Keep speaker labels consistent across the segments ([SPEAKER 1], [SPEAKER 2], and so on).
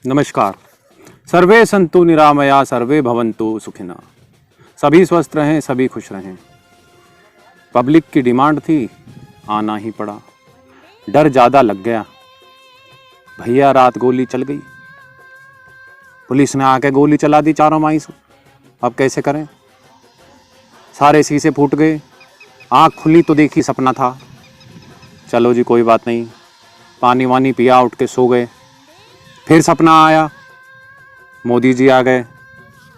[SPEAKER 1] नमस्कार। सर्वे संतु निरामया सर्वे भवन्तु सुखिना। सभी स्वस्थ रहें, सभी खुश रहें। पब्लिक की डिमांड थी, आना ही पड़ा। डर ज़्यादा लग गया। भैया रात गोली चल गई, पुलिस ने आके गोली चला दी चारों माई से। अब कैसे करें? सारे शीशे फूट गए। आँख खुली तो देखी सपना था। चलो जी कोई बात नहीं, पानी वानी पिया, उठ के सो गए। फिर सपना आया, मोदी जी आ गए,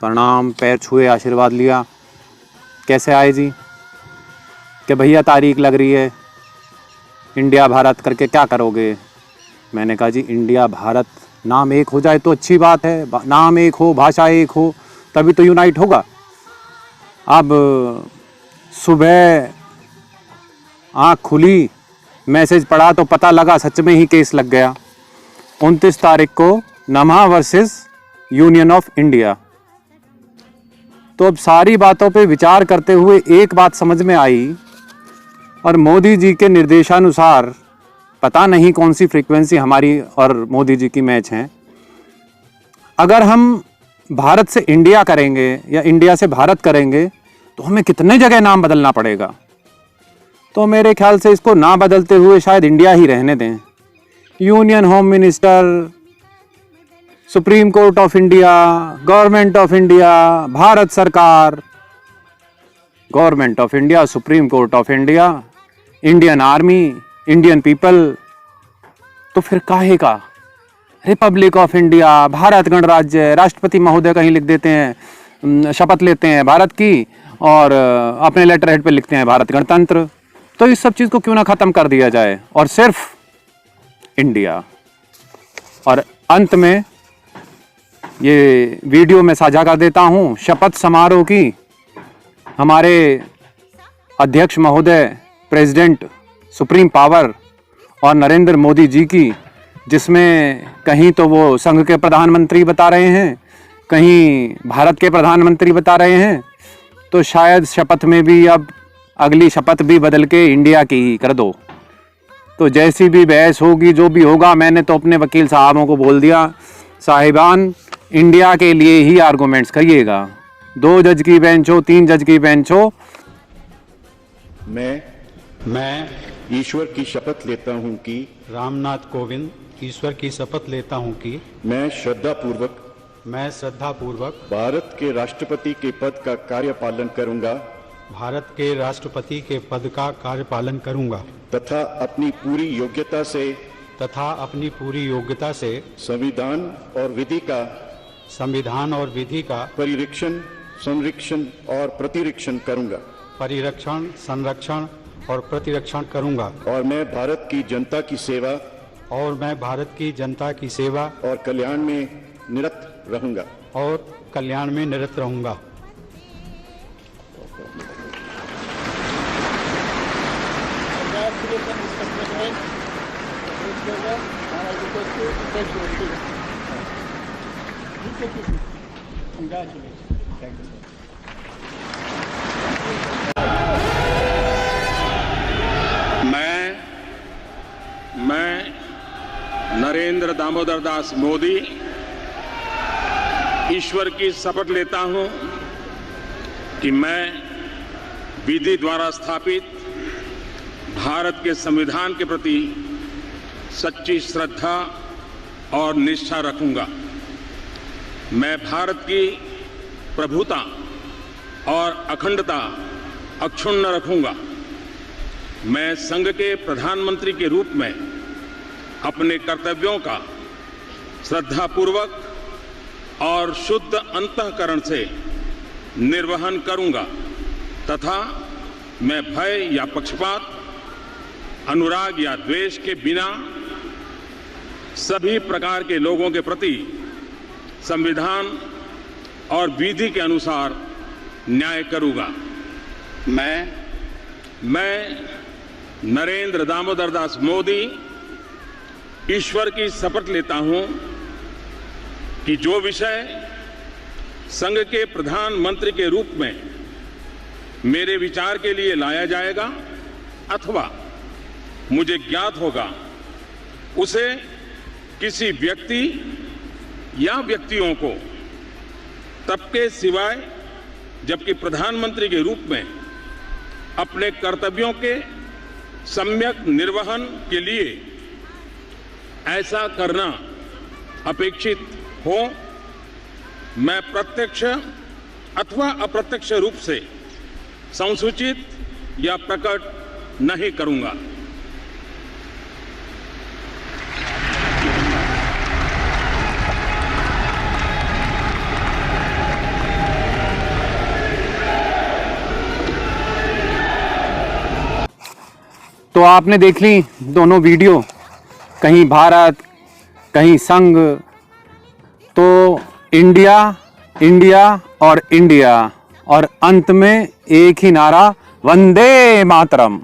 [SPEAKER 1] प्रणाम, पैर छुए, आशीर्वाद लिया। कैसे आए जी? कि भैया तारीख लग रही है, इंडिया भारत करके क्या करोगे? मैंने कहा जी इंडिया भारत नाम एक हो जाए तो अच्छी बात है। नाम एक हो, भाषा एक हो, तभी तो यूनाइट होगा। अब सुबह आँख खुली, मैसेज पढ़ा तो पता लगा सच में ही केस लग गया। 29 तारीख को नमा वर्सेस यूनियन ऑफ इंडिया। तो अब सारी बातों पे विचार करते हुए एक बात समझ में आई, और मोदी जी के निर्देशानुसार पता नहीं कौन सी फ्रीक्वेंसी हमारी और मोदी जी की मैच है। अगर हम भारत से इंडिया करेंगे या इंडिया से भारत करेंगे तो हमें कितने जगह नाम बदलना पड़ेगा। तो मेरे ख्याल से इसको ना बदलते हुए शायद इंडिया ही रहने दें। Union home minister, supreme court of India, government of India, Bharat सरकार, government of India, supreme court of India, Indian army, Indian people. तो फिर काहे का रिपब्लिक ऑफ इंडिया, भारत गणराज्य, राष्ट्रपति महोदय कहीं लिख देते हैं, शपथ लेते हैं भारत की, और अपने लेटर हेड पे लिखते हैं भारत गणतंत्र। तो इस सब चीज़ को क्यों ना ख़त्म कर दिया जाए और सिर्फ इंडिया। और अंत में ये वीडियो मैं साझा कर देता हूँ शपथ समारोह की हमारे अध्यक्ष महोदय, प्रेसिडेंट सुप्रीम पावर और नरेंद्र मोदी जी की, जिसमें कहीं तो वो संघ के प्रधानमंत्री बता रहे हैं, कहीं भारत के प्रधानमंत्री बता रहे हैं। तो शायद शपथ में भी अब अगली शपथ भी बदल के इंडिया की ही कर दो। तो जैसी भी बहस होगी, जो भी होगा, मैंने तो अपने वकील साहबों को बोल दिया, साहिबान इंडिया के लिए ही आर्गूमेंट्स करिएगा। 2 जज की बेंच हो, 3 जज की बेंच हो।
[SPEAKER 2] मैं
[SPEAKER 3] ईश्वर की शपथ लेता हूं कि
[SPEAKER 2] रामनाथ कोविंद ईश्वर की शपथ लेता हूं कि
[SPEAKER 3] मैं
[SPEAKER 2] श्रद्धापूर्वक
[SPEAKER 3] भारत के राष्ट्रपति के पद का कार्यपालन करूंगा
[SPEAKER 2] भारत के राष्ट्रपति के पद का कार्यपालन करूंगा
[SPEAKER 3] तथा अपनी पूरी योग्यता से संविधान और विधि का
[SPEAKER 2] परिरक्षण, संरक्षण और प्रतिरक्षण करूंगा।
[SPEAKER 3] और मैं भारत की जनता की सेवा और कल्याण में निरत रहूंगा।
[SPEAKER 4] मैं नरेंद्र दामोदर दास मोदी ईश्वर की शपथ लेता हूं कि मैं विधि द्वारा स्थापित भारत के संविधान के प्रति सच्ची श्रद्धा और निष्ठा रखूंगा। मैं भारत की प्रभुता और अखंडता अक्षुण्ण रखूंगा। मैं संघ के प्रधानमंत्री के रूप में अपने कर्तव्यों का श्रद्धापूर्वक और शुद्ध अंतःकरण से निर्वहन करूंगा तथा मैं भय या पक्षपात, अनुराग या द्वेष के बिना सभी प्रकार के लोगों के प्रति संविधान और विधि के अनुसार न्याय करूंगा। मैं नरेंद्र दामोदर दास मोदी ईश्वर की शपथ लेता हूं कि जो विषय संघ के प्रधानमंत्री के रूप में मेरे विचार के लिए लाया जाएगा अथवा मुझे ज्ञात होगा, उसे किसी व्यक्ति या व्यक्तियों को तब के सिवाय जबकि प्रधानमंत्री के रूप में अपने कर्तव्यों के सम्यक निर्वहन के लिए ऐसा करना अपेक्षित हो, मैं प्रत्यक्ष अथवा अप्रत्यक्ष रूप से संसूचित या प्रकट नहीं करूंगा।
[SPEAKER 1] तो आपने देख ली दोनों वीडियो, कहीं भारत कहीं संघ, तो इंडिया इंडिया और इंडिया, और अंत में एक ही नारा, वंदे मातरम।